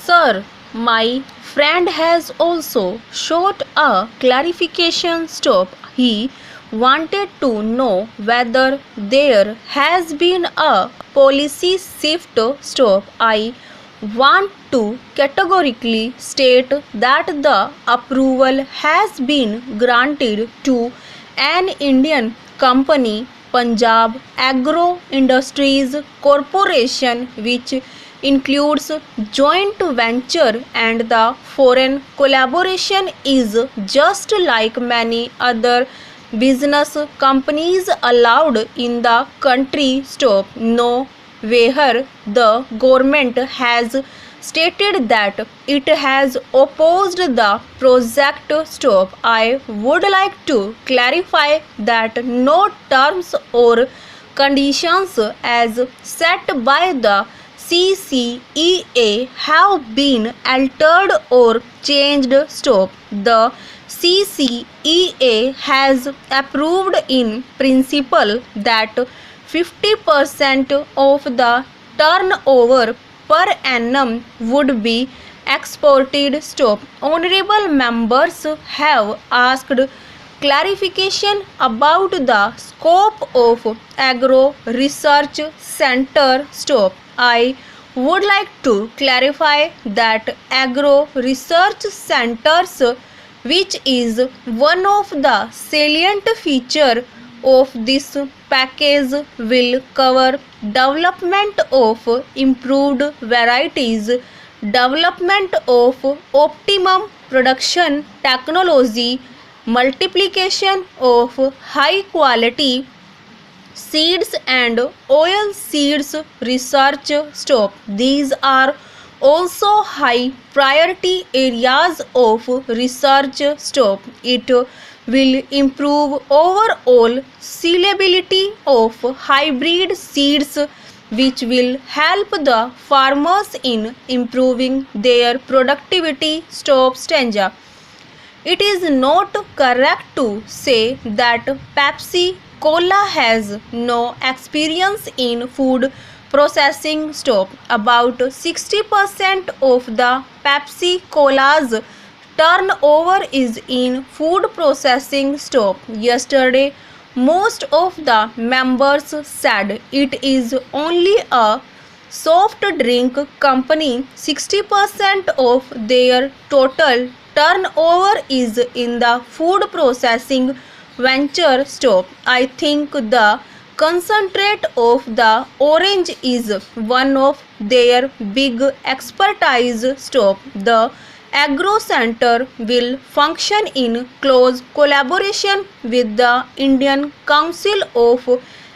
Sir, my friend has also shot a clarification stop. He wanted to know whether there has been a policy shift stop. I want to categorically state that the approval has been granted to an Indian company, Punjab Agro Industries Corporation, which includes joint venture, and the foreign collaboration is just like many other business companies allowed in the country. Stop. No, where the government has stated that it has opposed the project. Stop. I would like to clarify that no terms or conditions as set by the CCEA have been altered or changed. Stop. The CCEA has approved in principle that 50% of the turnover per annum would be exported. Stop. Honorable members have asked clarification about the scope of Agro Research Center. Stop. I would like to clarify that Agro Research Centers, which is one of the salient feature of this package, will cover development of improved varieties, development of optimum production technology, multiplication of high quality seeds and oil seeds research. Stop. These are also high priority areas of research. Stop. It will improve overall sellability of hybrid seeds, which will help the farmers in improving their productivity. Stop. Stanza. It is not correct to say that Pepsi Cola has no experience in food processing. Stop. About 60% of the Pepsi Cola's turnover is in food processing. Stop. Yesterday, most of the members said it is only a soft drink company. 60% of their total turnover is in the food processing venture. Stop. I think the concentrate of the orange is one of their big expertise. Stop. The Agro Center will function in close collaboration with the Indian Council of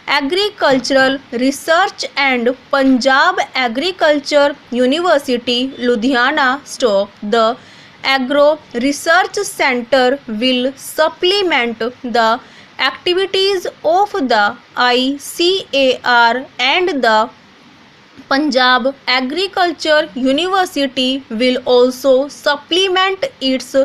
Agricultural Research and Punjab Agriculture University, Ludhiana. Stop. The Agro Research Center will supplement the activities of the ICAR, and the Punjab Agriculture University will also supplement its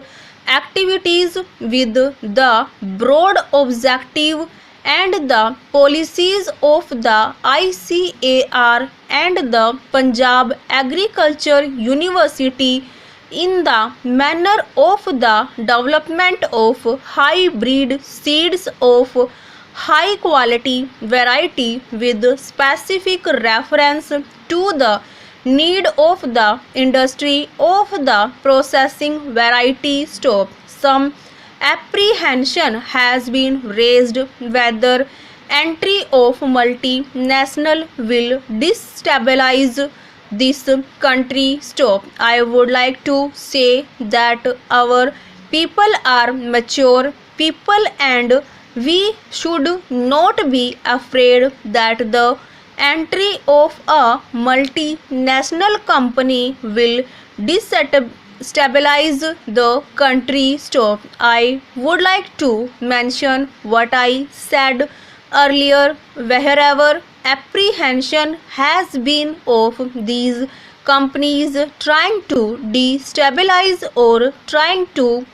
activities with the broad objective and the policies of the ICAR and the Punjab Agriculture University in the manner of the development of hybrid seeds of high quality variety with specific reference to the need of the industry of the processing variety. Stop. Some apprehension has been raised whether entry of multinational will destabilize this country. Stop. I would like to say that our people are mature people, and we should not be afraid that the entry of a multinational company will destabilize the country. Stop. I would like to mention what I said earlier. Wherever apprehension has been of these companies trying to destabilize or trying to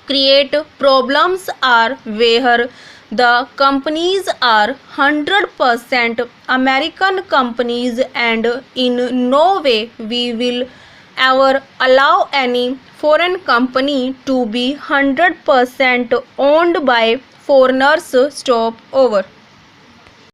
create problems, are where the companies are 100% American companies, and in no way we will ever allow any foreign company to be 100% owned by foreigners. Stop over.